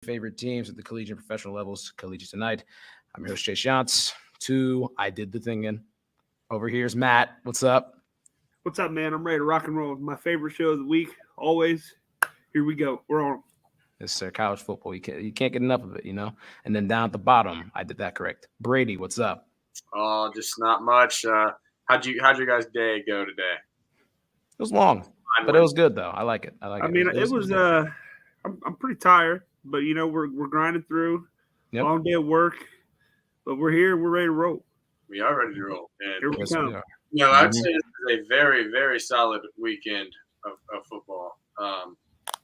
favorite teams at the collegiate and professional levels, Collegiate Tonight. I'm your host, Chase Yantz. 2, I did the thingin'. Over here's Matt. What's up? What's up, man? I'm ready to rock and roll. My favorite show of the week, always. Here we go. We're on. Yes, sir. College football. You can't get enough of it, you know? And then down at the bottom, I did that correct. Brady, what's up? Oh, just not much. How'd your guys' day go today? It was long, but it was good though. I like it. I mean, it was I'm pretty tired, but you know we're grinding through. Yep. Long day at work, but we're here. We're ready to roll. We are ready to roll. And Here we come. you know, I'd say this is a very, very solid weekend of football.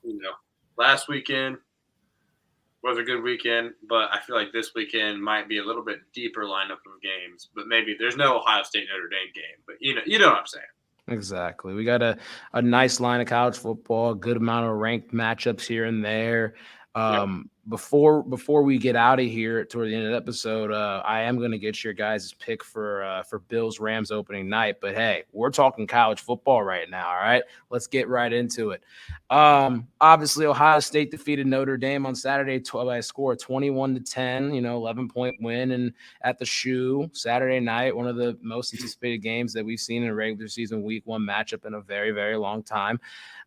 You know, last weekend was a good weekend, but I feel like this weekend might be a little bit deeper lineup of games. But maybe there's no Ohio State Notre Dame game, but you know what I'm saying. Exactly. We got a nice line of college football, a good amount of ranked matchups here and there. Before we get out of here toward the end of the episode, I am going to get your guys' pick for Bills Rams opening night. But hey, we're talking college football right now. All right, let's get right into it. Obviously, Ohio State defeated Notre Dame on Saturday by a score of 21-10. 11-point win, and at the Shoe Saturday night, one of the most anticipated games that we've seen in a regular season Week 1 matchup in a very, very long time.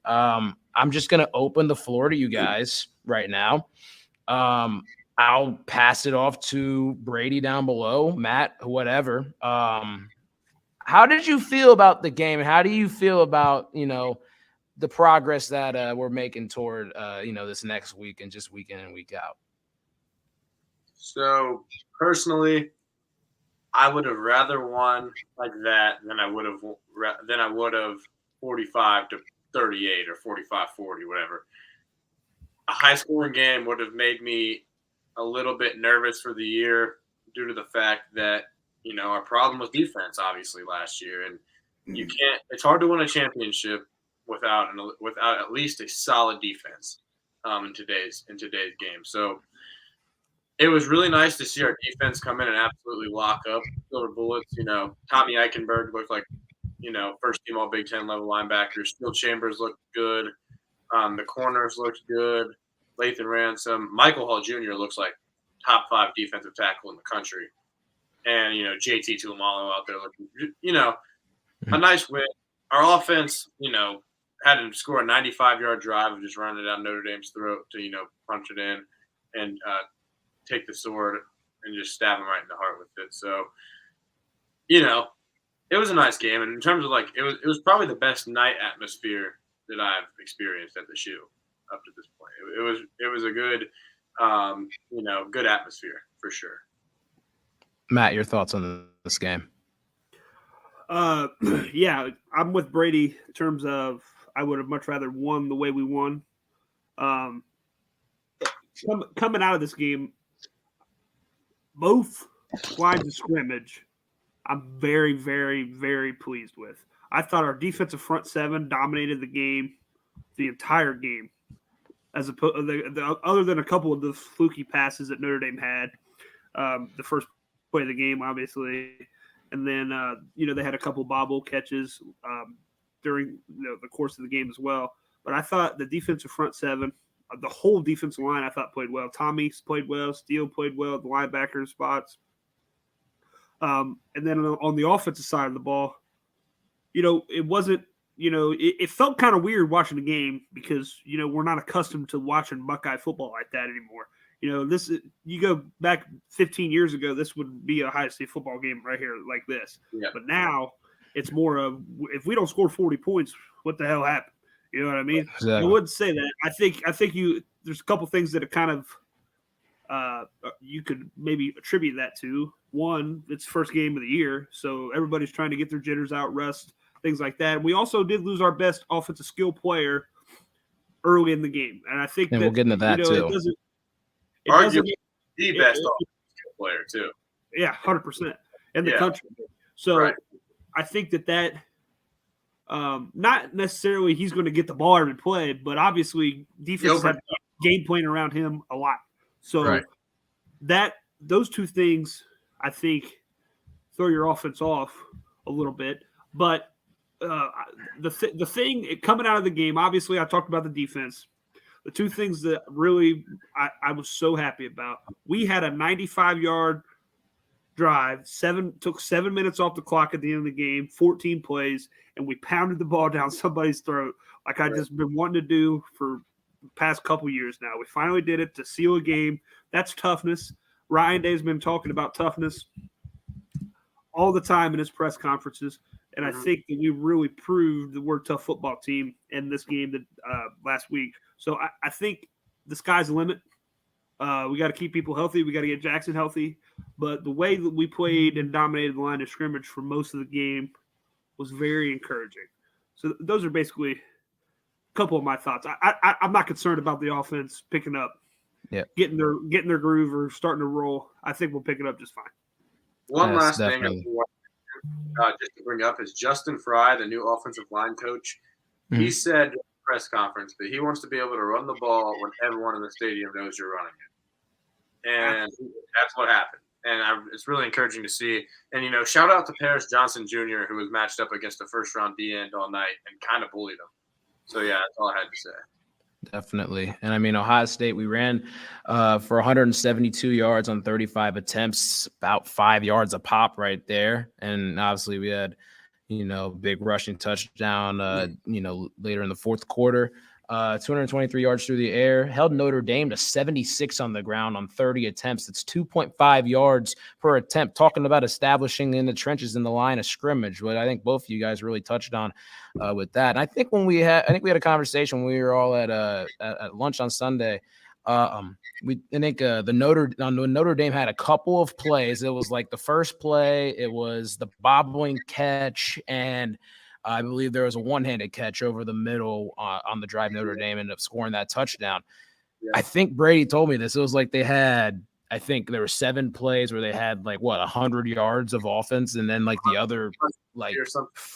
I'm just going to open the floor to you guys right now. I'll pass it off to Brady down below, Matt, whatever. How did you feel about the game? How do you feel about, the progress that we're making toward, this next week and just week in and week out? So personally, I would have rather won like that than I would have 45-38 or 45-40, whatever. A high-scoring game would have made me a little bit nervous for the year due to the fact that, our problem was defense, obviously, last year. And it's hard to win a championship without at least a solid defense in today's game. So it was really nice to see our defense come in and absolutely lock up silver bullets. Tommy Eichenberg looked like, first team all Big Ten level linebacker. Steel Chambers looked good. The corners looked good. Lathan Ransom. Michael Hall Jr. looks like top 5 defensive tackle in the country. And, JT Tuamalo out there looking, a nice win. Our offense, had to score a 95-yard drive of just running it down Notre Dame's throat to, punch it in and take the sword and just stab him right in the heart with it. So, it was a nice game. And in terms of it was probably the best night atmosphere that I've experienced at the Shoe up to this point. It was a good, good atmosphere for sure. Matt, your thoughts on this game? Yeah, I'm with Brady in terms of I would have much rather won the way we won. Coming out of this game, both lines of scrimmage, I'm very, very, very pleased with. I thought our defensive front seven dominated the game, the entire game, as opposed other than a couple of the fluky passes that Notre Dame had, the first play of the game, obviously, and then they had a couple bobble catches during the course of the game as well. But I thought the defensive front seven, the whole defensive line, I thought played well. Tommy played well, Steele played well, the linebacker spots, and then on the offensive side of the ball. It wasn't, it felt kind of weird watching the game because, we're not accustomed to watching Buckeye football like that anymore. You go back 15 years ago, this would be a Ohio State football game right here like this. Yeah. But now it's more of, if we don't score 40 points, what the hell happened? You know what I mean? Exactly. I wouldn't say that. I think there's a couple things that are kind of, you could maybe attribute that to. One, it's first game of the year, so everybody's trying to get their jitters out, rest, things like that. We also did lose our best offensive skill player early in the game, and I think we'll get into that too. It doesn't the best offensive skill player too. Yeah, 100% in the country. So right. I think that not necessarily he's going to get the ball every play, but obviously defenses have game plan around him a lot. So those two things, I think, throw your offense off a little bit. But the thing coming out of the game, obviously I talked about the defense. the two things that really I was so happy about, we had a 95-yard drive, took 7 minutes off the clock at the end of the game, 14 plays, and we pounded the ball down somebody's throat like I just been wanting to do for the past couple years now. We finally did it to seal a game. That's toughness. Ryan Day's been talking about toughness all the time in his press conferences, and I think that we really proved that we're a tough football team in this game that last week. So I think the sky's the limit. We got to keep people healthy. We got to get Jackson healthy. But the way that we played and dominated the line of scrimmage for most of the game was very encouraging. So those are basically a couple of my thoughts. I'm not concerned about the offense picking up, getting their groove or starting to roll. I think we'll pick it up just fine. One last thing just to bring up is Justin Fry, the new offensive line coach. Mm-hmm. He said in the press conference that he wants to be able to run the ball when everyone in the stadium knows you're running it. And that's what happened. And it's really encouraging to see. And, shout out to Paris Johnson Jr., who was matched up against a first-round D-end all night and kind of bullied him. So, yeah, that's all I had to say. Definitely. And, Ohio State, we ran for 172 yards on 35 attempts, about 5 yards a pop right there. And obviously we had, big rushing touchdown, later in the fourth quarter. 223 yards through the air, held Notre Dame to 76 on the ground on 30 attempts. It's 2.5 yards per attempt. Talking about establishing in the trenches in the line of scrimmage, what I think both of you guys really touched on with that. And I think we had a conversation when we were all at lunch on Sunday. The Notre Dame had a couple of plays. It was like the first play, it was the bobbling catch, and I believe there was a one-handed catch over the middle on the drive. Notre Dame ended up scoring that touchdown. Yeah. I think Brady told me this. It was like there were 7 plays where they had 100 yards of offense, and then the other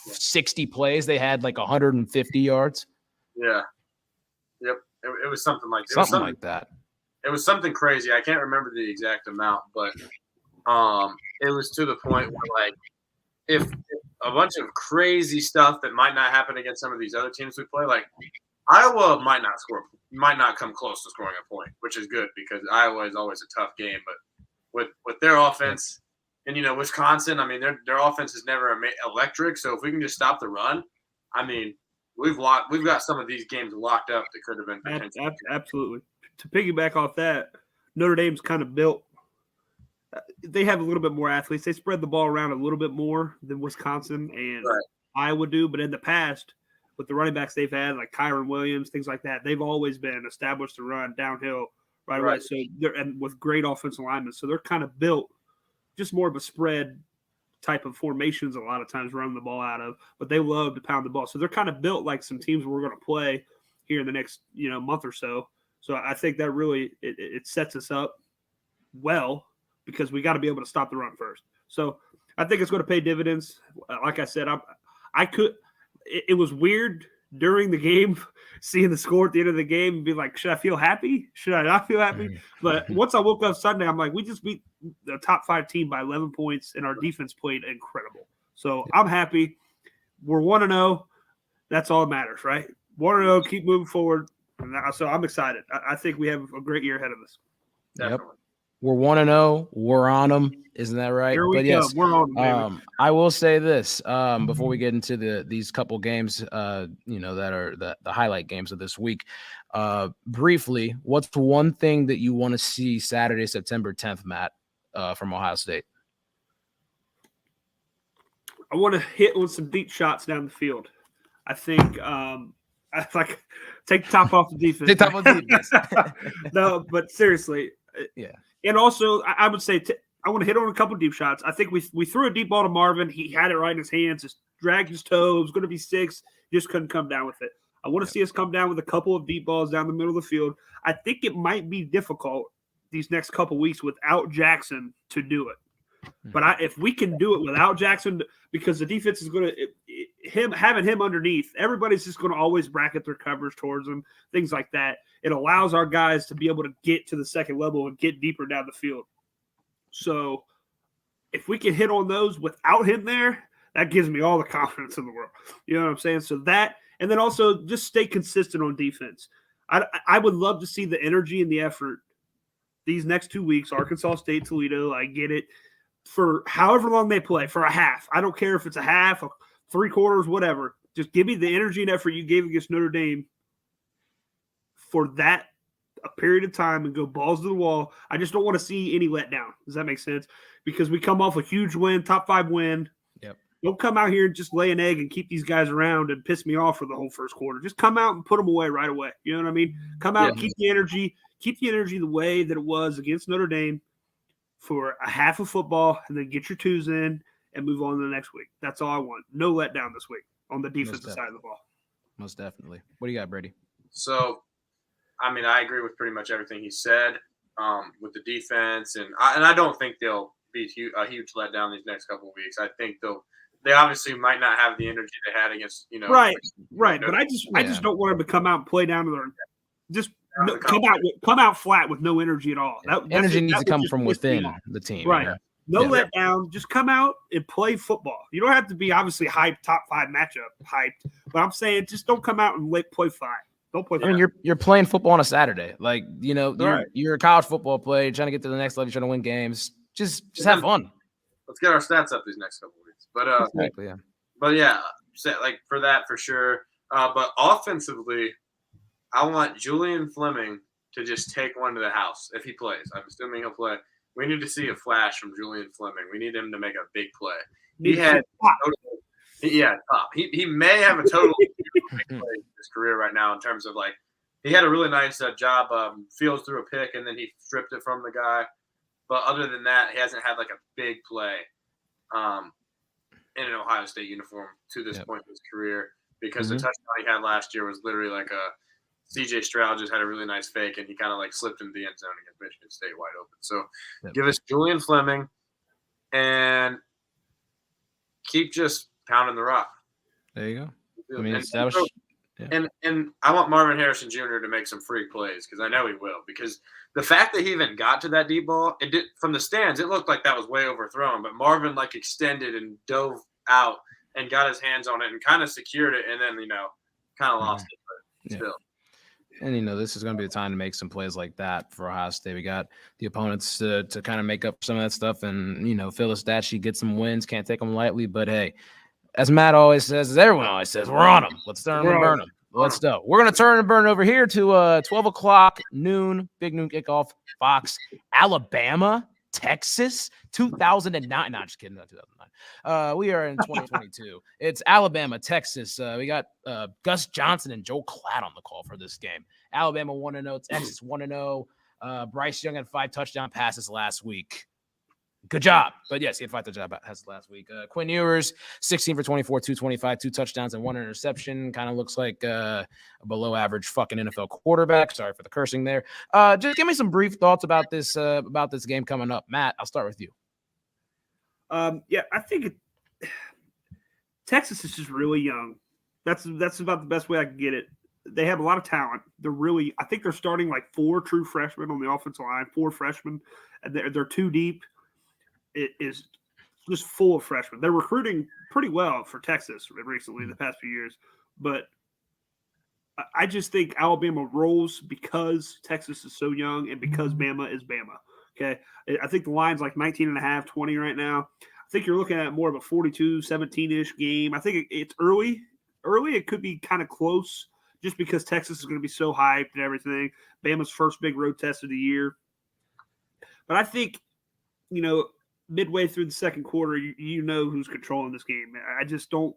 60 plays they had 150 yards. Yeah. Yep. It was something like that. It was something crazy. I can't remember the exact amount, but it was to the point where if a bunch of crazy stuff that might not happen against some of these other teams we play, Iowa might not come close to scoring a point, which is good because Iowa is always a tough game. But with their offense and Wisconsin, their offense is never electric. So if we can just stop the run, we've got some of these games locked up that could have been potential. Absolutely. To piggyback off that, Notre Dame's kind of built. They have a little bit more athletes. They spread the ball around a little bit more than Wisconsin and Iowa do. But in the past, with the running backs they've had, like Kyron Williams, things like that, they've always been established to run downhill right away. So and with great offensive linemen. So they're kind of built just more of a spread type of formations a lot of times running the ball out of. But they love to pound the ball. So they're kind of built like some teams we're going to play here in the next month or so. So I think that really it sets us up well, because we got to be able to stop the run first. So I think it's going to pay dividends. Like I said, it was weird during the game, seeing the score at the end of the game and be like, should I feel happy? Should I not feel happy? But once I woke up Sunday, I'm like, we just beat the top 5 team by 11 points, and our defense played incredible. So I'm happy. We're 1-0. That's all that matters, right? 1-0, keep moving forward. So I'm excited. I think we have a great year ahead of us. Definitely. Yep. We're 1-0. We're on them. Isn't that right? Here we go. We're on them, I will say this before we get into these couple games, that are the highlight games of this week. Briefly, what's one thing that you want to see Saturday, September 10th, Matt, from Ohio State? I want to hit with some deep shots down the field. I think take the top off the defense. Take top off the defense. No, but seriously. Yeah. And also, I would say I want to hit on a couple deep shots. I think we threw a deep ball to Marvin. He had it right in his hands, just dragged his toe. It was going to be 6. Just couldn't come down with it. I want to see us come down with a couple of deep balls down the middle of the field. I think it might be difficult these next couple weeks without Jackson to do it. But if we can do it without Jackson, because the defense is going to having him underneath, everybody's just going to always bracket their coverage towards him, things like that. It allows our guys to be able to get to the second level and get deeper down the field. So if we can hit on those without him there, that gives me all the confidence in the world. You know what I'm saying? So that, and then also just stay consistent on defense. I would love to see the energy and the effort these next 2 weeks. Arkansas State, Toledo, I get it. For however long they play, for a half. I don't care if it's a half, 3/4, whatever. Just give me the energy and effort you gave against Notre Dame for that a period of time and go balls to the wall. I just don't want to see any letdown. Does that make sense? Because we come off a huge win, top 5 win. Yep. Don't come out here and just lay an egg and keep these guys around and piss me off for the whole first quarter. Just come out and put them away right away. You know what I mean? Come out, keep the energy the way that it was against Notre Dame for a half of football, and then get your 2s in and move on to the next week. That's all I want. No letdown this week on the defensive side of the ball. Most definitely. What do you got, Brady? So, I mean, I agree with pretty much everything he said with the defense, and I don't think they'll be a huge letdown these next couple of weeks. I think they obviously might not have the energy they had against, right. But I just don't want them to come out and play down to their just come out flat with no energy at all. Energy needs to come from within the team, right? No letdown. Just come out and play football. You don't have to be obviously hyped, top 5 matchup hyped, but I'm saying just don't come out and play fine. Don't play. I mean, you're playing football on a Saturday. Like, you're a college football player trying to get to the next level, trying to win games. Just have fun. Let's get our stats up these next couple of weeks. But exactly, yeah. But yeah, like for that for sure. But offensively, I want Julian Fleming to just take one to the house if he plays. I'm assuming he'll play. We need to see a flash from Julian Fleming. We need him to make a big play. He may have a total big play in his career right now in terms of like he had a really nice job. Fields threw a pick and then he stripped it from the guy. But other than that, he hasn't had like a big play in an Ohio State uniform to this point in his career because the touchdown he had last year was literally like a C.J. Stroud just had a really nice fake, and he kind of like slipped into the end zone against Michigan State wide open. So give us Julian Fleming and keep just pounding the rock. There you go. I mean, and I want Marvin Harrison Jr. to make some freak plays because I know he will. Because the fact that he even got to that deep ball, it did from the stands, it looked like that was way overthrown. But Marvin like extended and dove out and got his hands on it and kind of secured it, and then kind of lost it. But still. And, this is going to be the time to make some plays like that for Ohio State. We got the opponents to kind of make up some of that stuff and, fill the stat sheet, get some wins. Can't take them lightly. But, hey, as Matt always says, as everyone always says, we're on them. Let's turn and burn them. Let's go. We're going to turn and burn over here to 12 o'clock noon, big noon kickoff, Fox, Alabama, Texas, 2009. No, just kidding. Not 2009. We are in 2022. It's Alabama, Texas. We got Gus Johnson and Joe Klatt on the call for this game. Alabama 1-0, Texas 1-0. Bryce Young had 5 touchdown passes last week. Good job. But yes, he had 5 touchdown passes last week. Quinn Ewers, 16 for 24, 225, 2 touchdowns and 1 interception. Kind of looks like a below average fucking NFL quarterback. Sorry for the cursing there. Just give me some brief thoughts about this game coming up. Matt, I'll start with you. I think Texas is just really young. That's about the best way I can get it. They have a lot of talent. I think they're starting like 4 true freshmen on the offensive line, 4 freshmen, and they're too deep. It is just full of freshmen. They're recruiting pretty well for Texas recently, the past few years. But I just think Alabama rolls because Texas is so young and because Bama is Bama. Okay. I think the line's like 19.5, 20 right now. I think you're looking at more of a 42-17-ish game. I think it's early. It could be kind of close just because Texas is going to be so hyped and everything. Bama's first big road test of the year. But I think, midway through the second quarter, you know who's controlling this game. I just don't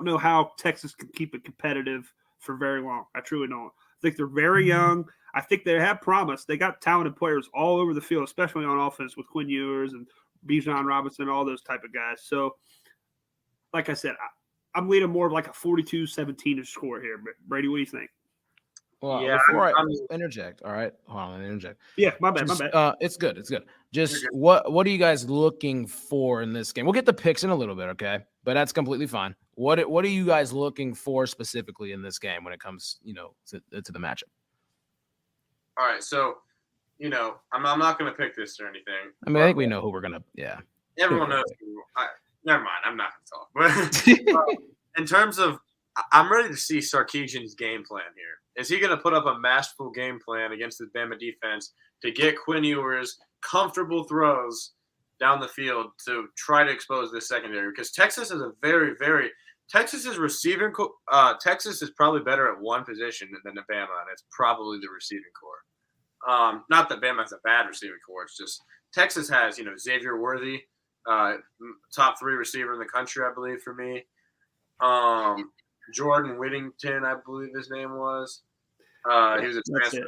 know how Texas can keep it competitive for very long. I truly don't. I think they're very young. I think they have promise. They got talented players all over the field, especially on offense with Quinn Ewers and Bijan Robinson, all those type of guys. So, like I said, I'm leaning more of like a 42-17 score here. But Brady, what do you think? Well, before I interject, all right? Hold on, interject. Yeah, my bad. It's good. Just what are you guys looking for in this game? We'll get the picks in a little bit, okay? But that's completely fine. What are you guys looking for specifically in this game when it comes, to the matchup? All right, so I'm not going to pick this or anything. I mean, I think we know who we're going to. Yeah, everyone knows. Never mind. I'm not going to talk. But in terms of, I'm ready to see Sarkisian's game plan here. Is he going to put up a masterful game plan against the Bama defense to get Quinn Ewers comfortable throws down the field to try to expose this secondary? Because Texas is a Texas's receiving Texas is probably better at one position than Bama, and it's probably the receiving core. Not that Bama has a bad receiving core. It's just Texas has, Xavier Worthy, top 3 receiver in the country, I believe, for me. Jordan Whittington, I believe his name was. He was a transfer.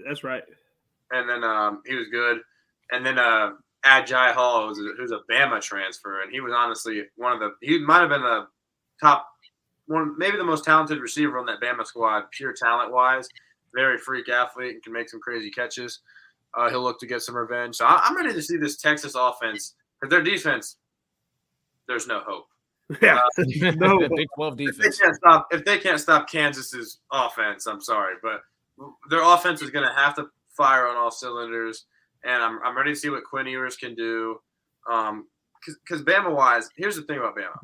That's right. And then he was good. And then Ajay Hall, who's a Bama transfer, and he was honestly he might have been the top one, maybe the most talented receiver on that Bama squad, pure talent wise. Very freak athlete and can make some crazy catches. He'll look to get some revenge. So I'm ready to see this Texas offense, because their defense, there's no hope. Yeah, no Big 12 defense. If they can't stop Kansas's offense, I'm sorry, but their offense is going to have to fire on all cylinders, and I'm ready to see what Quinn Ewers can do. Because Bama-wise, here's the thing about Bama.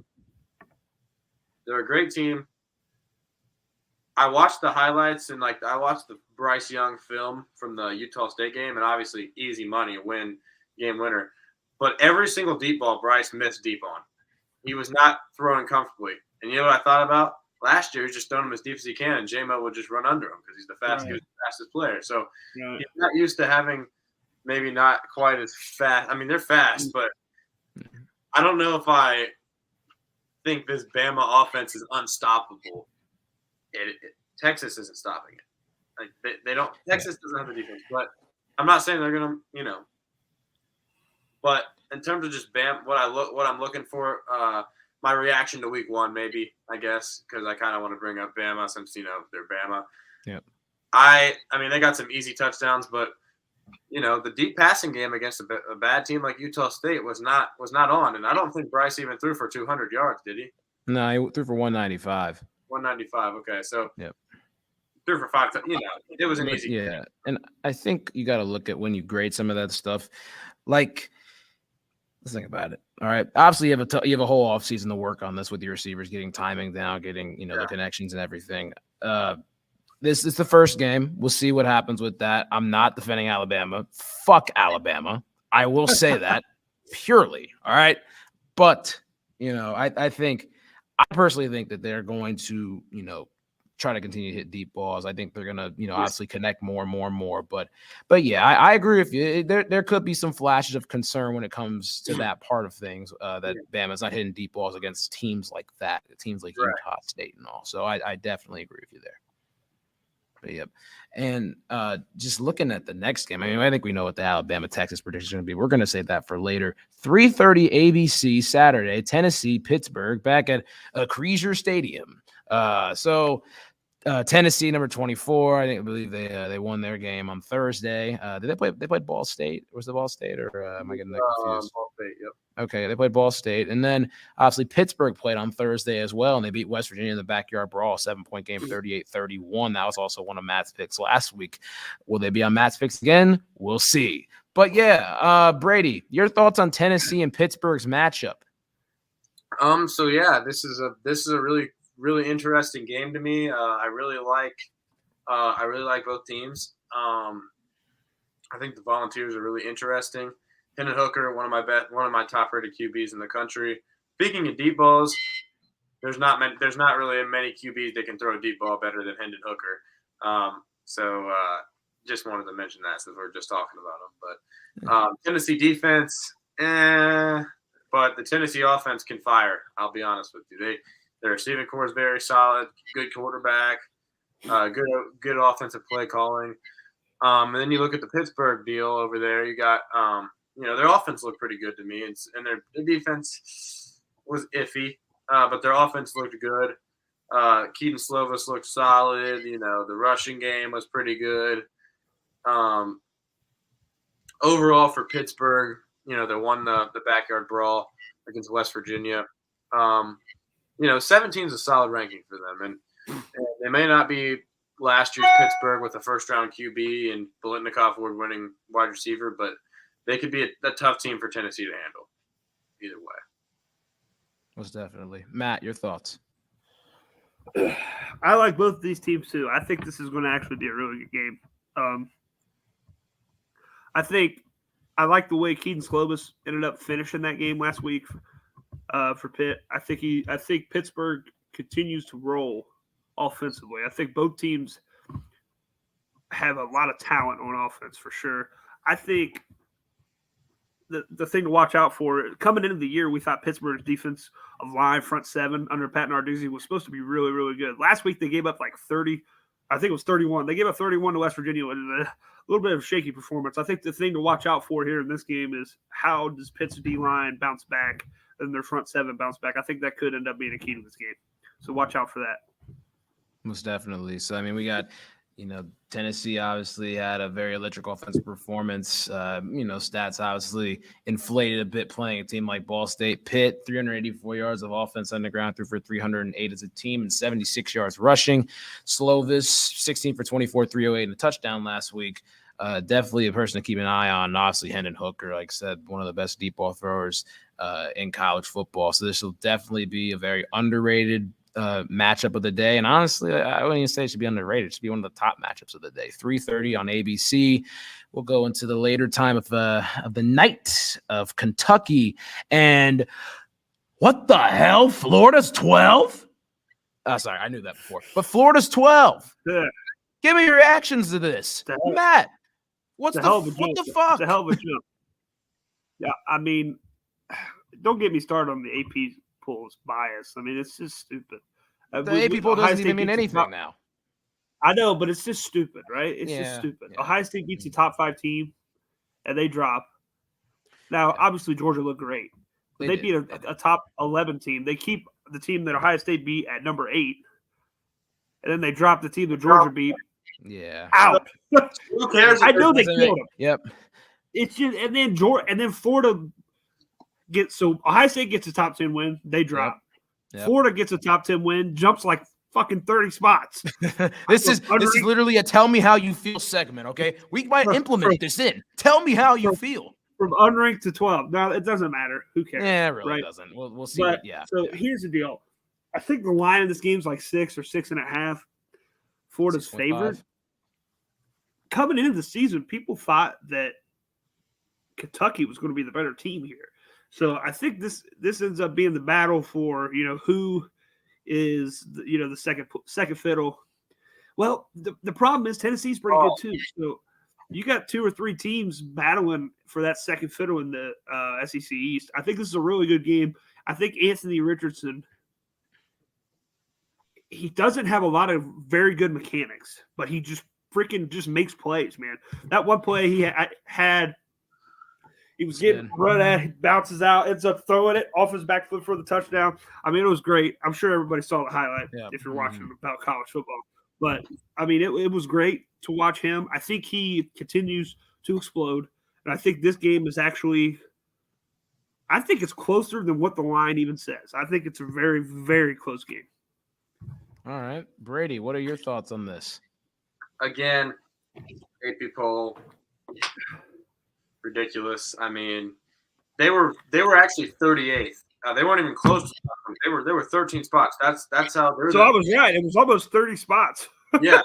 They're a great team. I watched the highlights and I watched the Bryce Young film from the Utah State game, and obviously easy money, game winner. But every single deep ball Bryce missed deep on. He was not throwing comfortably. And you know what I thought about? Last year, he was just throwing him as deep as he can, and J-Mo would just run under him because he's the fastest player. So he's not used to having maybe not quite as fast. I mean, they're fast, but I don't know if I think this Bama offense is unstoppable. Texas isn't stopping it. They don't. Texas doesn't have the defense, but I'm not saying they're gonna. But in terms of just what I'm looking for, my reaction to week 1, maybe, I guess, because I kind of want to bring up Bama since they're Bama. Yep. I mean, they got some easy touchdowns, but the deep passing game against a bad team like Utah State was not on, and I don't think Bryce even threw for 200 yards, did he? No, he threw for 195. 195. Okay, so yep. Threw for 5. It was an easy. Yeah, and I think you got to look at when you grade some of that stuff. Like, let's think about it. All right, obviously you have a whole offseason to work on this with your receivers, getting timing down, getting the connections and everything. This is the first game. We'll see what happens with that. I'm not defending Alabama. Fuck Alabama. I will say that purely. All right, but I personally think that they're going to, try to continue to hit deep balls. I think they're going to, obviously connect more and more and more. But yeah, I agree with you. There could be some flashes of concern when it comes to that part of things, that Bama's not hitting deep balls against teams like that, teams like Utah State and all. So I definitely agree with you there. But yep. And just looking at the next game, I think we know what the Alabama-Texas prediction is going to be. We're going to save that for later. 3:30 ABC Saturday, Tennessee, Pittsburgh, back at Creasier Stadium. Tennessee, number 24. I believe they won their game on Thursday. Did they play? They played Ball State. Was it Ball State, or am I getting that confused? Ball State. Yep. Okay, they played Ball State, and then obviously Pittsburgh played on Thursday as well, and they beat West Virginia in the backyard brawl, 7-point game, 38-31. That was also one of Matt's picks last week. Will they be on Matt's picks again? We'll see. But yeah, Brady, your thoughts on Tennessee and Pittsburgh's matchup? So yeah, this is a really interesting game to me. I really like both teams. I think the Volunteers are really interesting. Hendon Hooker, one of my top-rated QBs in the country. Speaking of deep balls, there's not really many QBs that can throw a deep ball better than Hendon Hooker. So just wanted to mention that since we're just talking about him. But Tennessee defense, but the Tennessee offense can fire. I'll be honest with you. Their receiving core is very solid. Good quarterback. Good offensive play calling. And then you look at the Pittsburgh deal over there. You got their offense looked pretty good to me, and their defense was iffy, but their offense looked good. Keaton Slovis looked solid. The rushing game was pretty good. Overall for Pittsburgh, they won the backyard brawl against West Virginia. 17 is a solid ranking for them, and they may not be last year's Pittsburgh with a first-round QB and Biletnikoff award-winning wide receiver, but they could be a tough team for Tennessee to handle either way. Most definitely. Matt, your thoughts? I like both of these teams too. I think this is going to actually be a really good game. I like the way Keaton Slovis ended up finishing that game last week for Pitt. I think Pittsburgh continues to roll offensively. I think both teams have a lot of talent on offense for sure. I think the thing to watch out for coming into the year, we thought Pittsburgh's defense of line front seven under Pat Narduzzi was supposed to be really, really good. Last week they gave up like 30. I think it was 31. They gave up 31 to West Virginia with a little bit of shaky performance. I think the thing to watch out for here in this game is how does Pitt's D line bounce back and their front seven bounce back. I think that could end up being a key to this game. So watch out for that. Most definitely. So, I mean, we got, Tennessee obviously had a very electric offensive performance. Stats obviously inflated a bit playing a team like Ball State. Pitt, 384 yards of offense on the ground, threw for 308 as a team and 76 yards rushing. Slovis, 16 for 24, 308 and a touchdown last week. Definitely a person to keep an eye on. Obviously, Hendon Hooker, like I said, one of the best deep ball throwers in college football. So this will definitely be a very underrated matchup of the day. And honestly, I wouldn't even say it should be underrated. It should be one of the top matchups of the day. 3:30 on ABC. We'll go into the later time of the night of Kentucky. And what the hell? Florida's 12? Sorry, I knew that before. But Florida's 12. Yeah. Give me your reactions to this. Matt, what the fuck? It's a hell of a jump. Yeah, I mean, don't get me started on the AP poll's bias. I mean, it's just stupid. The AP poll doesn't even mean anything now. I know, but it's just stupid, right? It's just stupid. Yeah. Ohio State beats the top 5 team, and they drop. Now, obviously, Georgia looked great. They beat a top 11 team. They keep the team that Ohio State beat at number 8, and then they drop the team that Georgia beat. Yeah. Out. Who cares? I know they killed them. Yep. It's just and then Florida gets Ohio State gets a top 10 win, they drop. Yep. Florida gets a top 10 win, jumps like fucking 30 spots. This is literally a tell me how you feel segment, okay? We might implement this in. Tell me how you feel. From unranked to 12. Now it doesn't matter. Who cares? Yeah, it really doesn't. We'll see. Here's the deal. I think the line in this game is like 6 or 6.5. Florida's favored. Coming into the season, people thought that Kentucky was going to be the better team here. So I think this ends up being the battle for who is the second fiddle. Well, the problem is Tennessee's pretty good too. So you got 2 or 3 teams battling for that second fiddle in the SEC East. I think this is a really good game. I think Anthony Richardson, he doesn't have a lot of very good mechanics, but he just makes plays, man. That one play he had. He was getting run at, he bounces out, ends up throwing it off his back foot for the touchdown. I mean, it was great. I'm sure everybody saw the highlight if you're watching about college football. But, I mean, it was great to watch him. I think he continues to explode. And I think this game is actually – I think it's closer than what the line even says. I think it's a very, very close game. All right. Brady, what are your thoughts on this? Again, AP poll – ridiculous. I mean, they were actually 38th. They weren't even close to them. They were 13 spots. That's how they're. So I was right. It was almost 30 spots. Yeah,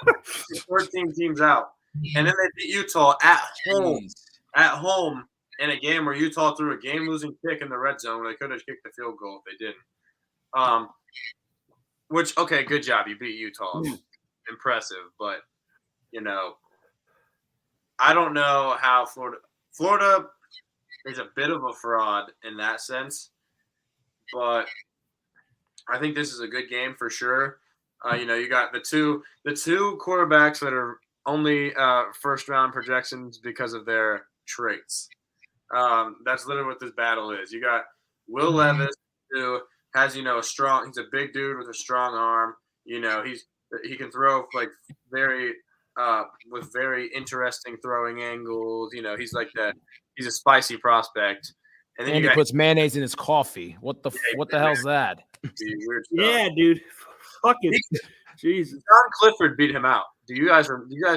14 teams out, and then they beat Utah at home in a game where Utah threw a game-losing kick in the red zone. They could have kicked the field goal if they didn't. Which okay, good job. You beat Utah. Impressive, but I don't know how Florida is a bit of a fraud in that sense, but I think this is a good game for sure. You got the two quarterbacks that are only first round projections because of their traits. That's literally what this battle is. You got Will Levis, who has he's a big dude with a strong arm. He can throw like very with very interesting throwing angles. He's like that. He's a spicy prospect. And then he puts mayonnaise in his coffee. What the hell's that? Yeah, dude. Fucking Jesus. Sean Clifford beat him out. Do you guys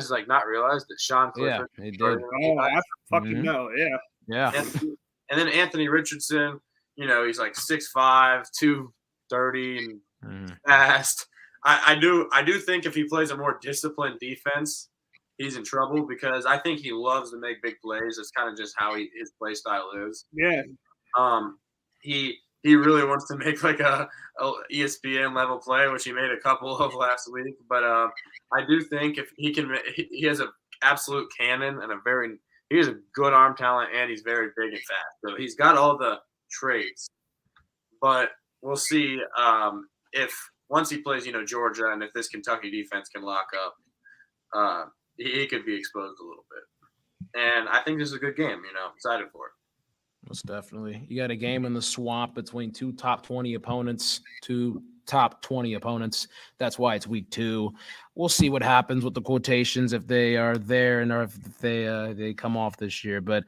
like not realize that Sean Clifford? Yeah, he did. Oh, I fucking know. Yeah. Yeah. And then Anthony Richardson. He's like 6'5", 230, and fast. I do think if he plays a more disciplined defense, he's in trouble because I think he loves to make big plays. It's kind of just how his play style is. Yeah. He really wants to make like a ESPN level play, which he made a couple of last week. But I do think if he can, he has an absolute cannon and he has a good arm talent, and he's very big and fast. So he's got all the traits. But we'll see if once he plays, Georgia, and if this Kentucky defense can lock up, he could be exposed a little bit. And I think this is a good game. Excited for it. Most definitely. You got a game in the swamp between two top 20 opponents. That's why it's week 2. We'll see what happens with the quotations if they are there and or if they come off this year. But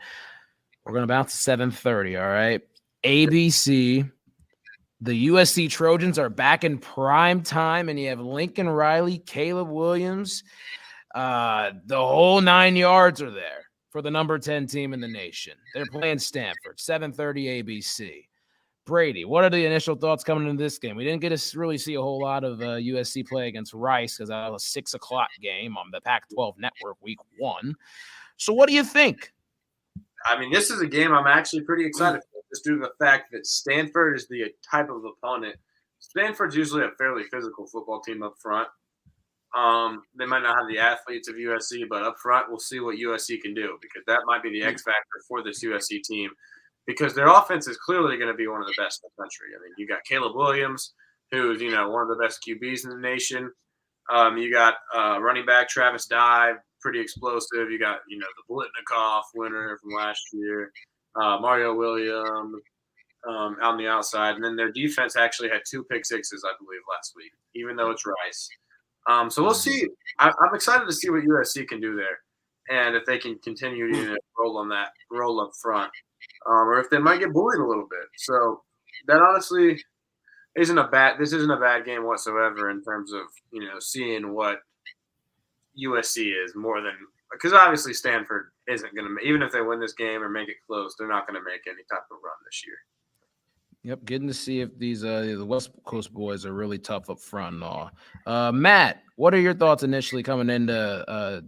we're going to bounce to 7:30, all right? ABC. The USC Trojans are back in prime time, and you have Lincoln Riley, Caleb Williams. The whole 9 yards are there for the number 10 team in the nation. They're playing Stanford, 7:30 ABC. Brady, what are the initial thoughts coming into this game? We didn't get to really see a whole lot of USC play against Rice because that was a 6 o'clock game on the Pac-12 network week 1. So what do you think? I mean, this is a game I'm actually pretty excited for, just due to the fact that Stanford is the type of opponent. Stanford's usually a fairly physical football team up front. They might not have the athletes of USC, but up front, we'll see what USC can do because that might be the X factor for this USC team because their offense is clearly going to be one of the best in the country. I mean, you got Caleb Williams, who's, one of the best QBs in the nation. You got running back Travis Dye, pretty explosive. You got, the Blitnikoff winner from last year, Mario Williams on the outside. And then their defense actually had 2 pick sixes, I believe, last week, even though it's Rice. So we'll see. I'm excited to see what USC can do there, and if they can continue to roll up front, or if they might get bullied a little bit. So that honestly isn't a bad game whatsoever in terms of seeing what USC is more than because obviously Stanford isn't going to even if they win this game or make it close, they're not going to make any type of run this year. Yep, getting to see if these the West Coast boys are really tough up front and all. Matt, what are your thoughts initially coming into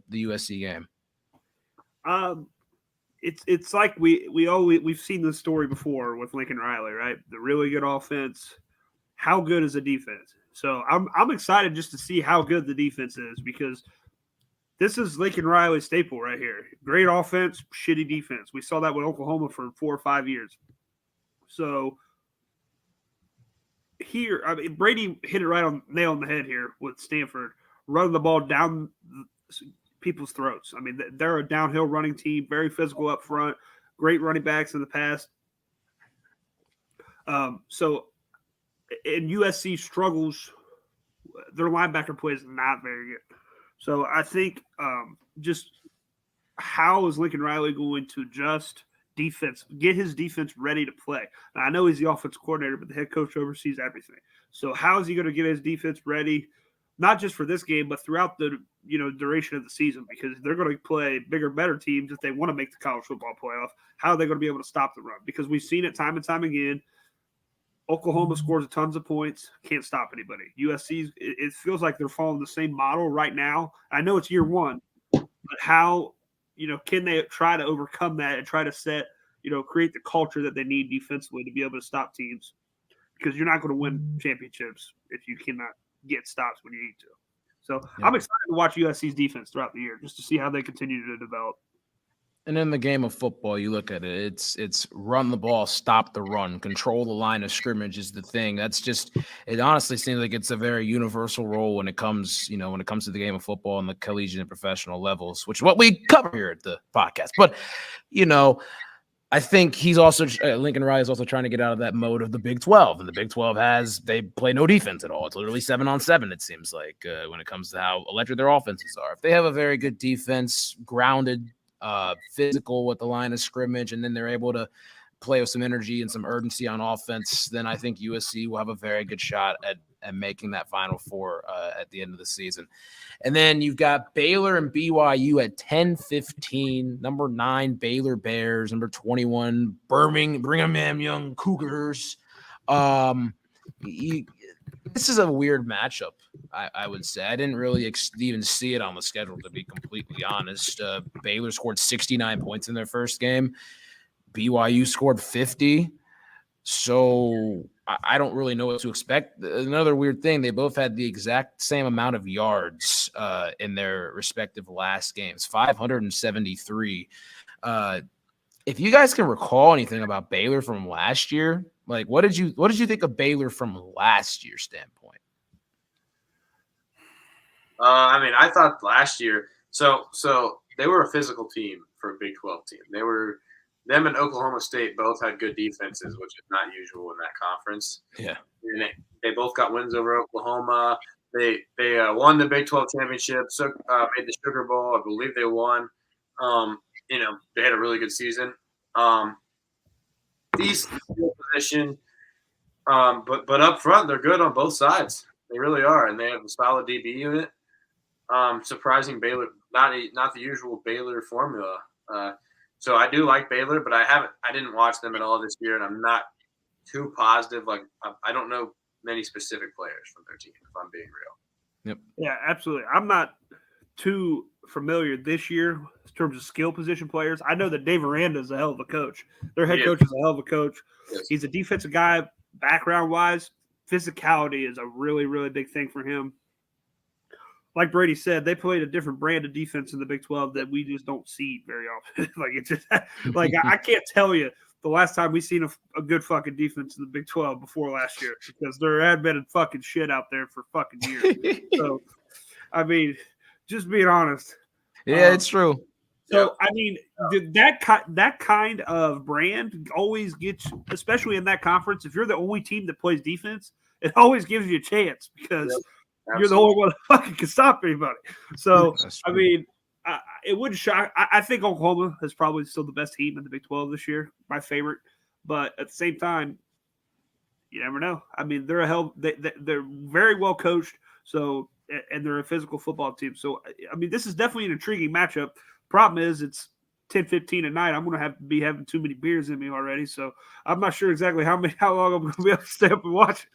the USC game? It's like we've seen this story before with Lincoln Riley, right? The really good offense. How good is the defense? So I'm excited just to see how good the defense is because this is Lincoln Riley's staple right here. Great offense, shitty defense. We saw that with Oklahoma for 4 or 5 years. So here, I mean, Brady hit it right on nail on the head here with Stanford, running the ball down people's throats. I mean, they're a downhill running team, very physical up front, great running backs in the past. So, and USC struggles. Their linebacker play is not very good. So I think just how is Lincoln Riley going to adjust defense, get his defense ready to play? Now, I know he's the offensive coordinator, but the head coach oversees everything. So how is he going to get his defense ready, not just for this game, but throughout the duration of the season? Because they're going to play bigger, better teams if they want to make the college football playoff. How are they going to be able to stop the run? Because we've seen it time and time again. Oklahoma scores tons of points, can't stop anybody. USC, it feels like they're following the same model right now. I know it's year 1, but how can they try to overcome that and try to set, create the culture that they need defensively to be able to stop teams? Because you're not going to win championships if you cannot get stops when you need to. So yeah. I'm excited to watch USC's defense throughout the year just to see how they continue to develop. And in the game of football, you look at it, it's run the ball, stop the run, control the line of scrimmage is the thing. That's just, it honestly seems like it's a very universal role when it comes to the game of football on the collegiate and professional levels, which is what we cover here at the podcast. But, I think he's also, Lincoln Riley is also trying to get out of that mode of the Big 12. And the Big 12 they play no defense at all. It's literally 7-on-7, it seems like, when it comes to how electric their offenses are. If they have a very good defense, grounded, physical with the line of scrimmage, and then they're able to play with some energy and some urgency on offense, then I think USC will have a very good shot at making that Final Four at the end of the season. And then you've got Baylor and BYU at 10-15, number 9 Baylor Bears, number 21 Brigham Young Cougars. This is a weird matchup, I would say. I didn't really even see it on the schedule, to be completely honest. Baylor scored 69 points in their first game. BYU scored 50. So I don't really know what to expect. Another weird thing, they both had the exact same amount of yards in their respective last games, 573. If you guys can recall anything about Baylor from last year, like what did you think of Baylor from last year's standpoint? I mean, I thought last year, so they were a physical team for a Big 12 team. Them and Oklahoma State both had good defenses, which is not usual in that conference. Yeah. And they both got wins over Oklahoma. They won the Big 12 championship, so made the Sugar Bowl. I believe they won. They had a really good season. Decent position, but up front they're good on both sides. They really are, and they have a solid DB unit. Surprising Baylor, not the usual Baylor formula. So I do like Baylor, but I didn't watch them at all this year, and I'm not too positive. Like I don't know many specific players from their team, if I'm being real. Yep. Yeah, absolutely. I'm not too familiar this year in terms of skill position players. I know that Dave Aranda is a hell of a coach. Their head coach is a hell of a coach. Yes. He's a defensive guy, background-wise. Physicality is a really, really big thing for him. Like Brady said, they played a different brand of defense in the Big 12 that we just don't see very often. I can't tell you the last time we seen a good fucking defense in the Big 12 before last year, because there had been fucking shit out there for fucking years. So, I mean, just being honest. Yeah, it's true. So, I mean, that kind of brand always gets, especially in that conference, if you're the only team that plays defense, it always gives you a chance because you're the only one that fucking can stop anybody. So, I mean, it wouldn't shock. I think Oklahoma is probably still the best team in the Big 12 this year, my favorite. But at the same time, you never know. I mean, they're very well coached. So, and they're a physical football team. So, I mean, this is definitely an intriguing matchup. Problem is, it's 10:15 at night. I'm going to be having too many beers in me already. So I'm not sure exactly how long I'm going to be able to stay up and watch.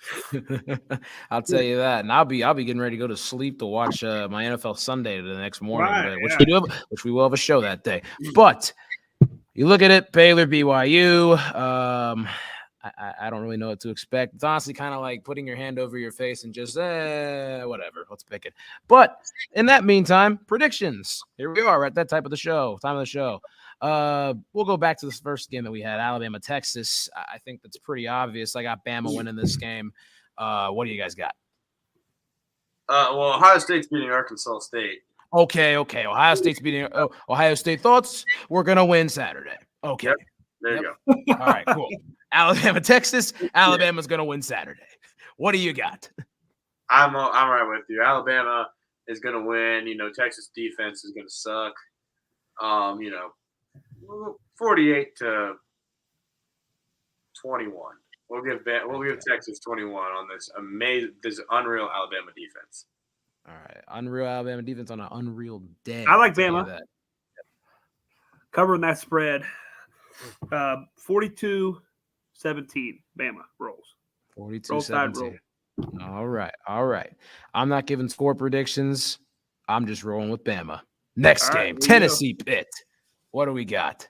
I'll tell you that. And I'll be getting ready to go to sleep to watch my NFL Sunday the next morning, Right, which we will have a show that day. But you look at it, Baylor, BYU. I don't really know what to expect. It's honestly kind of like putting your hand over your face and just whatever. Let's pick it. But in that meantime, predictions. Here we are at that time of the show. We'll go back to this first game that we had, Alabama-Texas. I think that's pretty obvious. I got Bama winning this game. What do you guys got? Well, Ohio State's beating Arkansas State. Okay. Ohio State's beating Ohio State. Thoughts? We're gonna win Saturday. Okay. Yep. There you go. All right, cool. Alabama-Texas. Alabama's going to win Saturday. What do you got? I'm right with you. Alabama is going to win. Texas defense is going to suck. 48-21. We'll give Texas 21 on this unreal Alabama defense. All right, unreal Alabama defense on an unreal day. I like Bama. Covering that spread. 42-17, Bama rolls. 42-17. All right. I'm not giving score predictions. I'm just rolling with Bama. Next game, Tennessee Pitt. What do we got?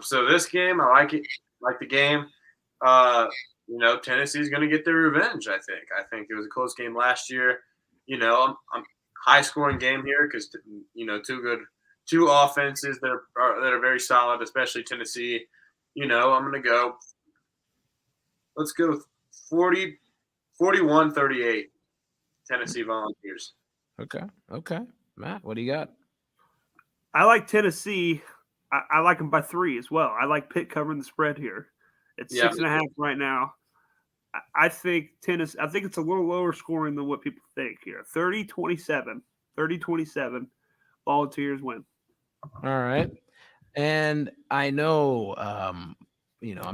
So this game, I like it. Like the game. Tennessee's going to get their revenge. I think it was a close game last year. I'm high scoring game here because two offenses that are very solid, especially Tennessee. I'm going to go. Let's go 41-38. Tennessee Volunteers. Okay. Matt, what do you got? I like Tennessee. I like them by 3 as well. I like Pitt covering the spread here. It's 6.5 right now. I think Tennessee. I think it's a little lower scoring than what people think here. 30-27. 30-27. Volunteers win. All right. And I know, I'm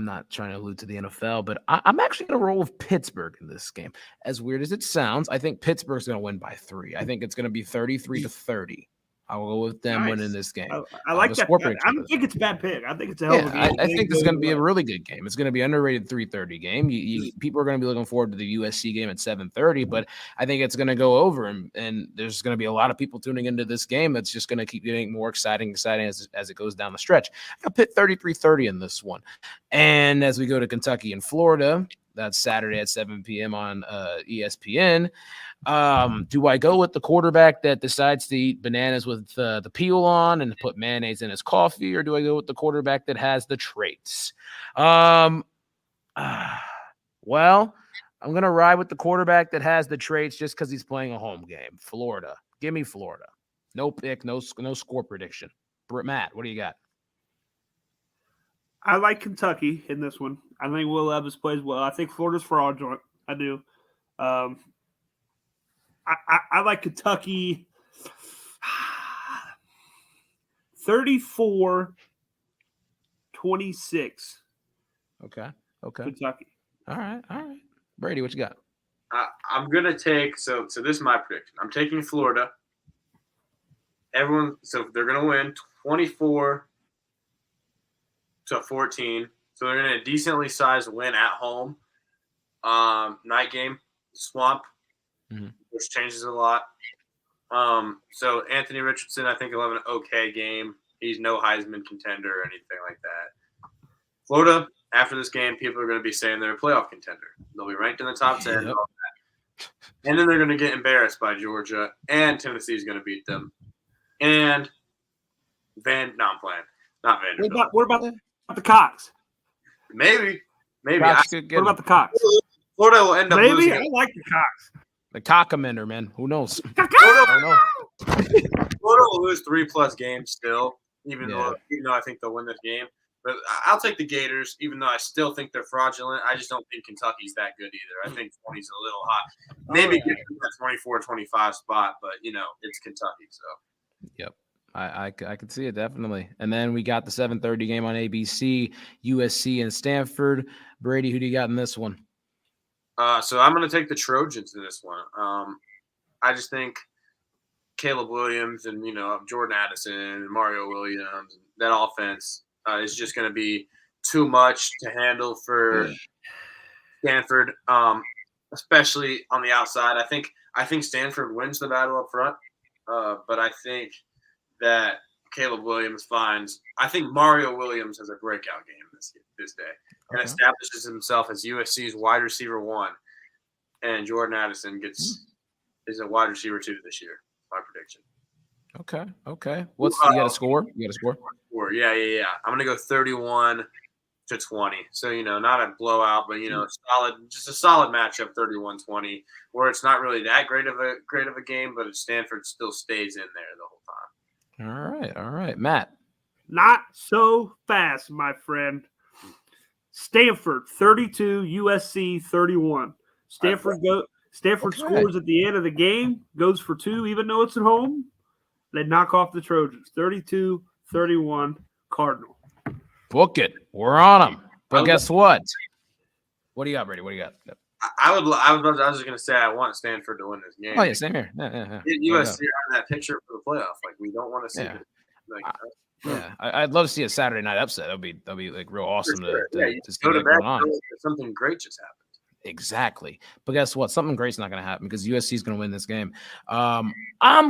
not trying to allude to the NFL, but I'm actually going to roll with Pittsburgh in this game. As weird as it sounds, I think Pittsburgh's going to win by 3. I think it's going to be 33-30. I'll go with them winning this game. I like that. I don't think it's a bad pick. I think it's a hell of a game. I think this is going to be a really good game. It's going to be underrated 3:30 game. People are going to be looking forward to the USC game at 7:30, but I think it's going to go over, and there's going to be a lot of people tuning into this game. That's just going to keep getting more exciting as it goes down the stretch. I put 33-30 in this one. And as we go to Kentucky and Florida, that's Saturday at 7 p.m. on ESPN. Do I go with the quarterback that decides to eat bananas with the peel on and put mayonnaise in his coffee, or do I go with the quarterback that has the traits? Well, I'm going to ride with the quarterback that has the traits just because he's playing a home game. Florida. Give me Florida. No pick, no score prediction. Matt, what do you got? I like Kentucky in this one. I think Will Levis plays well. I think Florida's fraudulent. I do. I like Kentucky 34-26. Okay. Kentucky. All right. Brady, what you got? I'm gonna take so this is my prediction. I'm taking Florida. So they're gonna win 24-14. So they're gonna decently sized win at home. Night game, Swamp, which changes a lot. So Anthony Richardson, I think he'll have an okay game. He's no Heisman contender or anything like that. Florida, after this game, people are going to be saying they're a playoff contender. They'll be ranked in the top 10. Yep. And then they're going to get embarrassed by Georgia, and Tennessee's going to beat them. And I'm playing. Not Vanderbilt. What about the Cox? Maybe. What about the Cox? Florida will end up losing. I like the Cox. The Cockamender, man. Who knows? Florida will lose 3+ games still, even though I think they'll win this game. But I'll take the Gators, even though I still think they're fraudulent. I just don't think Kentucky's that good either. I think 20's a little hot. Maybe get to that 24-25 spot, but, it's Kentucky. So. Yep. I could see it, definitely. And then we got the 7:30 game on ABC, USC and Stanford. Brady, who do you got in this one? So I'm going to take the Trojans in this one. I just think Caleb Williams and, Jordan Addison and Mario Williams, that offense is just going to be too much to handle for Stanford, especially on the outside. I think Stanford wins the battle up front, but I think that Caleb Williams I think Mario Williams has a breakout game this day and establishes himself as USC's wide receiver 1, and Jordan Addison is a wide receiver 2 this year. My prediction. Okay. You got a score? You got a score? Yeah. I'm gonna go 31-20. So not a blowout, but just a solid matchup, 31-20, where it's not really that great of a game, but Stanford still stays in there the whole time. All right, Matt. Not so fast, my friend. Stanford 32, USC 31. Stanford scores at the end of the game, goes for 2, even though it's at home. They knock off the Trojans. 32-31 Cardinal. Book it. We're on them. But guess what? What do you got, Brady? What do you got? Yep. I was just going to say I want Stanford to win this game. Oh, yeah, same here. Yeah. USC are that picture for the playoff. Like, we don't want to see it. I'd love to see a Saturday night upset. That'll be like real awesome to see go to that going bed, on. Something great just happened. Exactly. But guess what? Something great's not going to happen because USC is going to win this game. I'm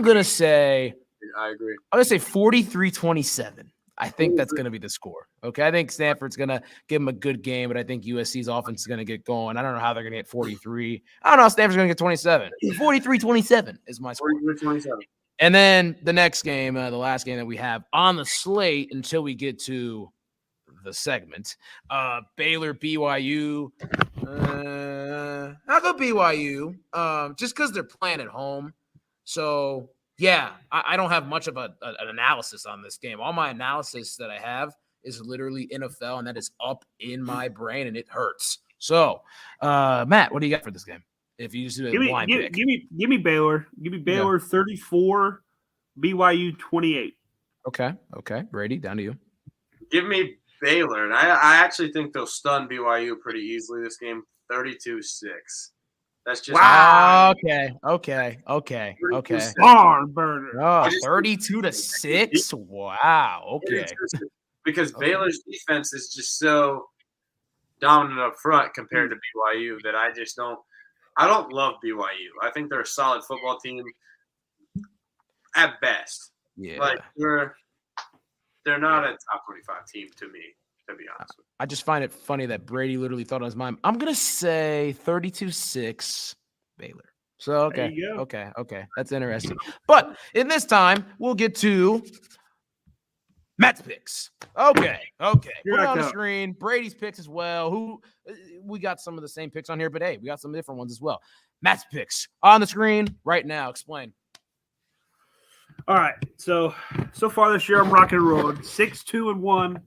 going to say – I agree. I'm going to say 43-27. I think that's going to be the score. Okay, I think Stanford's going to give them a good game, but I think USC's offense is going to get going. I don't know how they're going to get 43. I don't know how Stanford's going to get 27. 43-27 is my score. 43-27. And then the next game, the last game that we have on the slate until we get to the segment, Baylor, BYU. I'll go BYU just because they're playing at home. So, yeah, I don't have much of an analysis on this game. All my analysis that I have is literally NFL, and that is up in my brain, and it hurts. So, Matt, what do you got for this game? If you just do a blind pick. Give me Baylor. Give me Baylor 34, BYU 28. Okay. Brady, down to you. Give me Baylor. And I actually think they'll stun BYU pretty easily this game, 32-6. That's just Wow. Okay. Barn burner. Oh, 32-6. Wow. Okay. Because Baylor's defense is just so dominant up front compared to BYU that I just don't. I don't love BYU. I think they're a solid football team at best. Yeah. Like they're not a top 25 team to me, to be honest with you. I just find it funny that Brady literally thought on his mind. I'm gonna say 32-6 Baylor. So okay. That's interesting. But in this time, we'll get to Matt's picks. Okay. Put it on the screen. Brady's picks as well. We got some of the same picks on here, but hey, we got some different ones as well. Matt's picks on the screen right now. Explain. All right. So far this year, I'm rocking and rolling 6-2-1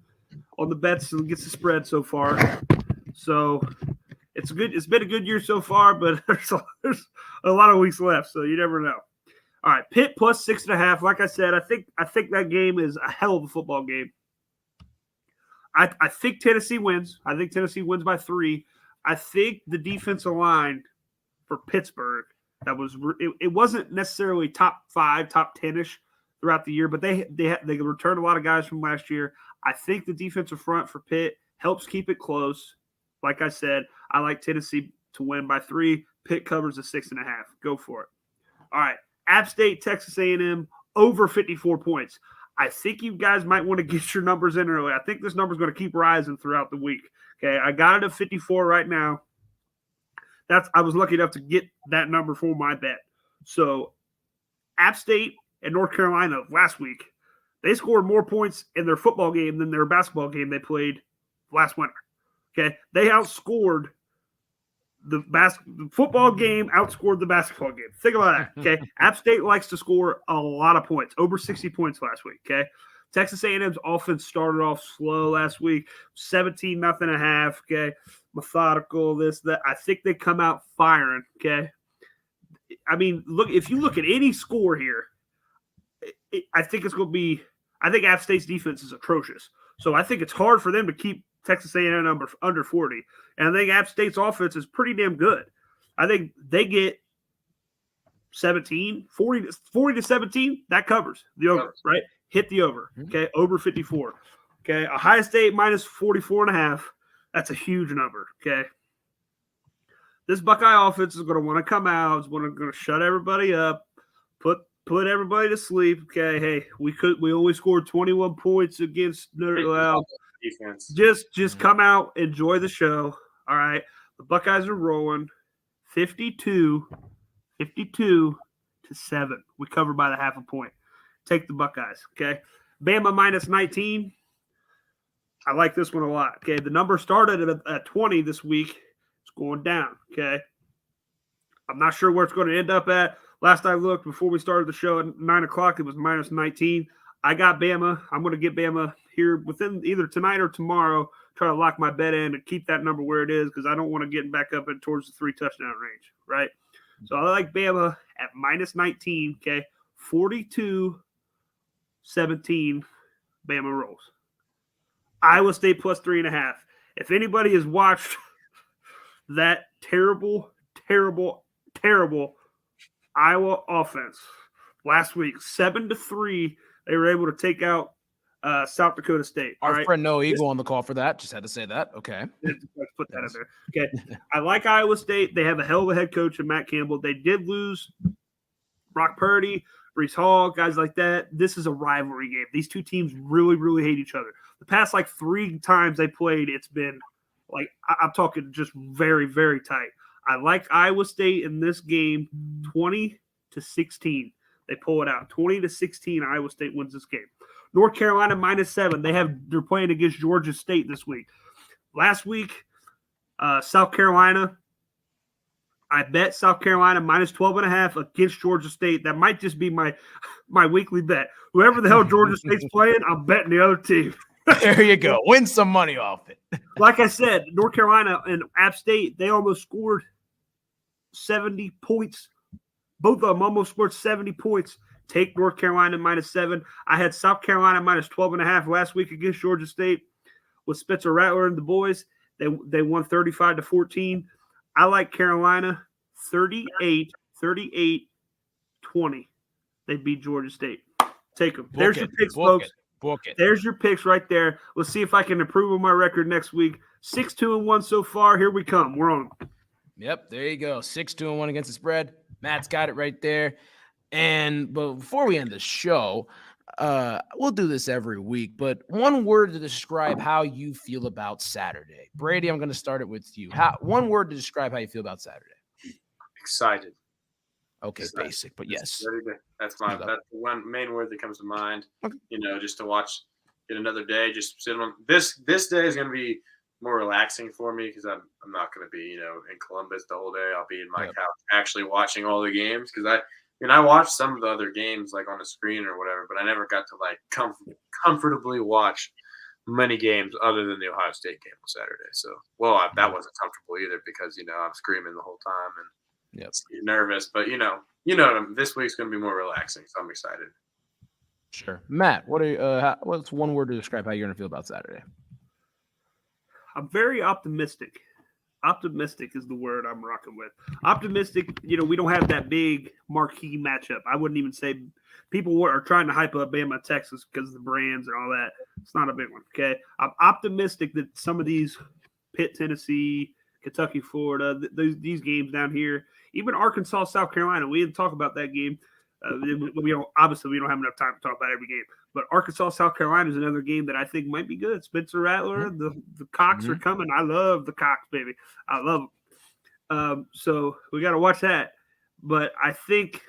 on the bets and gets the spread so far. So it's been a good year so far, but there's a lot of weeks left, so you never know. All right, Pitt plus 6.5. Like I said, I think that game is a hell of a football game. I think Tennessee wins. I think Tennessee wins by 3. I think the defensive line for Pittsburgh it wasn't necessarily top 5, top 10ish throughout the year, but they returned a lot of guys from last year. I think the defensive front for Pitt helps keep it close. Like I said, I like Tennessee to win by 3. Pitt covers the 6.5. Go for it. All right. App State, Texas A&M, over 54 points. I think you guys might want to get your numbers in early. I think this number is going to keep rising throughout the week. Okay, I got it at 54 right now. I was lucky enough to get that number for my bet. So App State and North Carolina last week, they scored more points in their football game than their basketball game they played last winter. Okay, they outscored the football game, outscored the basketball game. Think about that. Okay, App State likes to score a lot of points, over 60 points last week. Okay, Texas A&M's offense started off slow last week, 17-0.5. Okay, methodical, this, that. I think they come out firing. Okay, I mean, look, if you look at any score here, I think it's going to be. I think App State's defense is atrocious, so I think it's hard for them to keep Texas A&M under 40. And I think App State's offense is pretty damn good. I think they get 40 to 17. That covers the over, right? Hit the over. Okay, over 54. Okay, Ohio State minus 44.5. That's a huge number. Okay, this Buckeye offense is going to want to come out. Is going to shut everybody up. Put everybody to sleep. Okay, hey, we only scored 21 points against defense. Just come out, enjoy the show. All right. The Buckeyes are rolling 52-7. We covered by the half a point. Take the Buckeyes. Okay. Bama minus 19. I like this one a lot. Okay. The number started at 20 this week. It's going down. Okay. I'm not sure where it's going to end up at. Last I looked before we started the show at 9 o'clock, it was minus 19. I got Bama. I'm going to get Bama here within either tonight or tomorrow. Try to lock my bet in and keep that number where it is because I don't want to get back up towards the 3 touchdown range, right? So I like Bama at minus 19, okay? 42-17, Bama rolls. Iowa State plus 3.5. If anybody has watched that terrible Iowa offense last week, 7-3, they were able to take out South Dakota State. Our friend Noah Eagle on the call for that. Just had to say that. Okay. Let's put that in there. Okay. I like Iowa State. They have a hell of a head coach in Matt Campbell. They did lose Brock Purdy, Breece Hall, guys like that. This is a rivalry game. These two teams really, really hate each other. The past 3 times they played, it's been I'm talking just very, very tight. I like Iowa State in this game 20-16. They pull it out. 20-16, Iowa State wins this game. North Carolina minus 7. They're playing against Georgia State this week. Last week, South Carolina. I bet South Carolina minus 12.5 against Georgia State. That might just be my weekly bet. Whoever the hell Georgia State's playing, I'm betting the other team. There you go. Win some money off it. Like I said, North Carolina and App State, they almost scored 70 points. Both of them almost scored 70 points. Take North Carolina minus 7. I had South Carolina minus 12.5 last week against Georgia State with Spencer Rattler and the boys. They won 35-14. I like Carolina 38-20. They beat Georgia State. Take them. There's your picks, folks. Book it. There's your picks right there. Let's see if I can improve on my record next week. 6-2-1 so far. Here we come. We're on. Yep, there you go. 6-2-1 against the spread. Matt's got it right there. And but before we end the show, we'll do this every week, but one word to describe how you feel about Saturday. Brady, I'm going to start it with you. One word to describe how you feel about Saturday. Excited. Okay, excited. Basic, but yes. That's the one main word that comes to mind. Okay. Just to get another day, just sit on this day is going to be more relaxing for me because I'm not going to be, in Columbus the whole day. I'll be in my couch actually watching all the games because I watched some of the other games like on the screen or whatever, but I never got to comfortably watch many games other than the Ohio State game on Saturday. So, that wasn't comfortable either because, I'm screaming the whole time and nervous, but this week's going to be more relaxing. So I'm excited. Sure. Matt, what's one word to describe how you're going to feel about Saturday? I'm very optimistic. Optimistic is the word I'm rocking with. Optimistic, we don't have that big marquee matchup. I wouldn't even say people are trying to hype up Bama-Texas because of the brands and all that. It's not a big one, okay? I'm optimistic that some of these Pitt, Tennessee, Kentucky, Florida, these games down here, even Arkansas, South Carolina, we didn't talk about that game. We don't have enough time to talk about every game. But Arkansas, South Carolina is another game that I think might be good. Spencer Rattler, the Cox are coming. I love the Cox, baby. I love them. So we got to watch that. But I think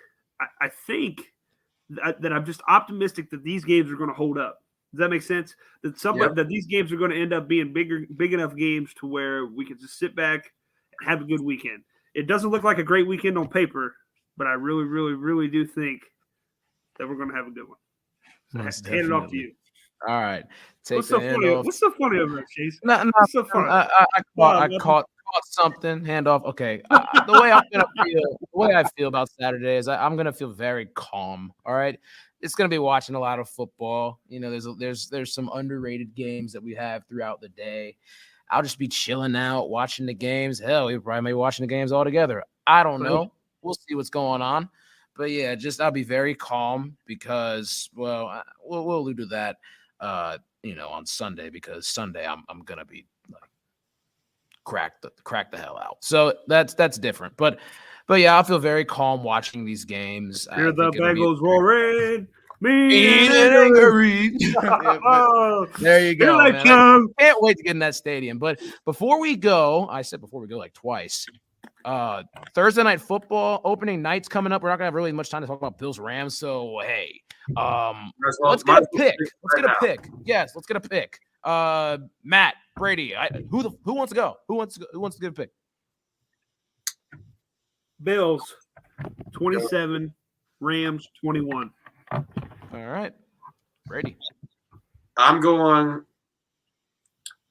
that I'm just optimistic that these games are going to hold up. Does that make sense? That these games are going to end up being big enough games to where we can just sit back and have a good weekend. It doesn't look like a great weekend on paper, but I really, really, really do think that we're going to have a good one. So hand it off to you. All right. What's so funny over there, Chase? No, what's so funny? I caught something. Hand off. Okay. The way I feel about Saturday is I'm gonna feel very calm. All right. It's gonna be watching a lot of football. There's some underrated games that we have throughout the day. I'll just be chilling out, watching the games. Hell, we probably may be watching the games all together. I don't know. We'll see what's going on. But yeah, I'll be very calm because, we'll allude to that, on Sunday because Sunday I'm gonna be crack the hell out. So that's different. But yeah, I'll feel very calm watching these games. Hear the Bengals roaring. There you go. Man. I can't wait to get in that stadium. But before we go like twice. Thursday night football opening night's coming up. We're not gonna have really much time to talk about Bills Rams. So hey, let's get a pick. Yes, let's get a pick. Matt, Brady, who wants to go? Who wants to get a pick? Bills 27, Rams 21. All right, Brady. I'm going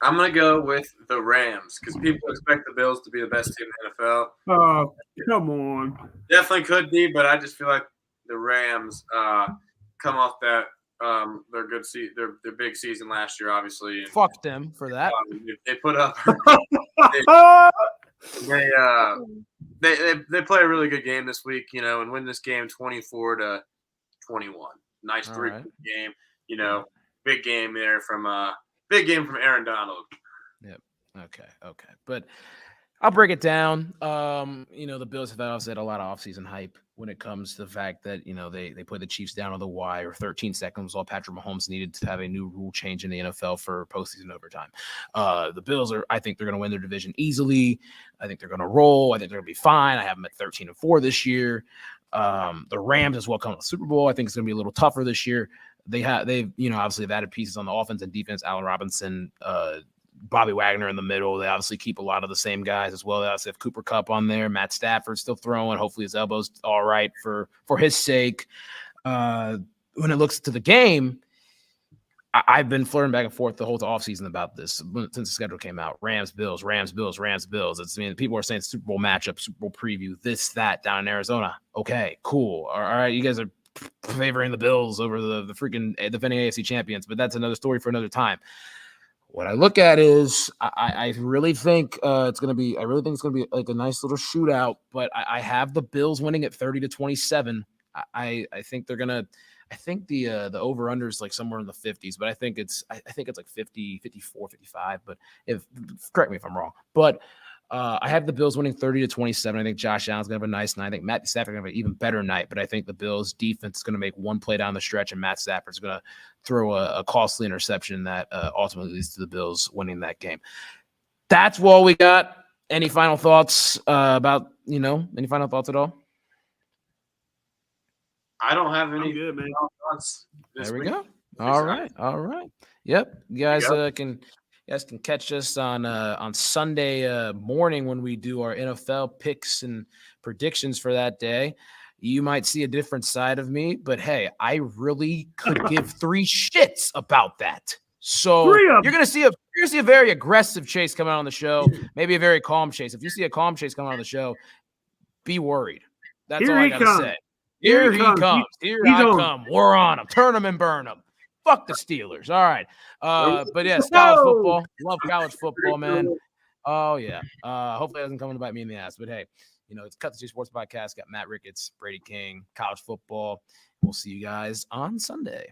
to go with the Rams because people expect the Bills to be the best team in the NFL. Oh, come on. Definitely could be, but I just feel like the Rams come off that their good their big season last year, obviously. And, fuck them for that. They put up. They play a really good game this week, and win this game 24-21. Nice three-point game, big game there from Big game from Aaron Donald. Yep. Okay. But I'll break it down. The Bills have obviously had a lot of offseason hype when it comes to the fact that, they put the Chiefs down on the wire. 13 seconds while Patrick Mahomes needed to have a new rule change in the NFL for postseason overtime. The Bills I think they're going to win their division easily. I think they're going to roll. I think they're going to be fine. I have them at 13-4 this year. The Rams as well come to the Super Bowl. I think it's going to be a little tougher this year. They've obviously have added pieces on the offense and defense. Allen Robinson, Bobby Wagner in the middle. They obviously keep a lot of the same guys as well. They also have Cooper Kupp on there. Matt Stafford still throwing. Hopefully his elbow's all right for his sake. When it looks to the game, I've been flirting back and forth the whole offseason about this since the schedule came out. Rams, Bills. People are saying Super Bowl matchup, Super Bowl preview, this, that down in Arizona. Okay, cool. All right, you guys are favoring the Bills over the freaking defending AFC champions, but that's another story for another time. What I look at is I really think it's going to be like a nice little shootout, but I have the Bills winning at 30-27. I think they're going to I think the over under is like somewhere in the 50s, but I think it's like 50, 54, 55, but correct me if I'm wrong. But I have the Bills winning 30-27. I think Josh Allen's going to have a nice night. I think Matt Stafford's going to have an even better night, but I think the Bills defense is going to make one play down the stretch, and Matt Stafford's going to throw a costly interception that ultimately leads to the Bills winning that game. That's all we got. Any final thoughts about, any final thoughts at all? I don't have any good, man. thoughts. There we go. All right. Yep. You guys can catch us on Sunday morning when we do our NFL picks and predictions for that day. You might see a different side of me, but hey, I really could give three shits about that. So you're gonna see a very aggressive Chase come out on the show, maybe a very calm Chase. If you see a calm Chase come out on the show, be worried. That's all I gotta say. Here he comes. Here I come. We're on him. Turn him and burn him. Fuck the Steelers. All right. But yes, college football. Love college football, man. Oh, yeah. Hopefully it doesn't come to bite me in the ass. But hey, it's Cut the Cheese Sports Podcast. Got Matt Ricketts, Brady King, college football. We'll see you guys on Sunday.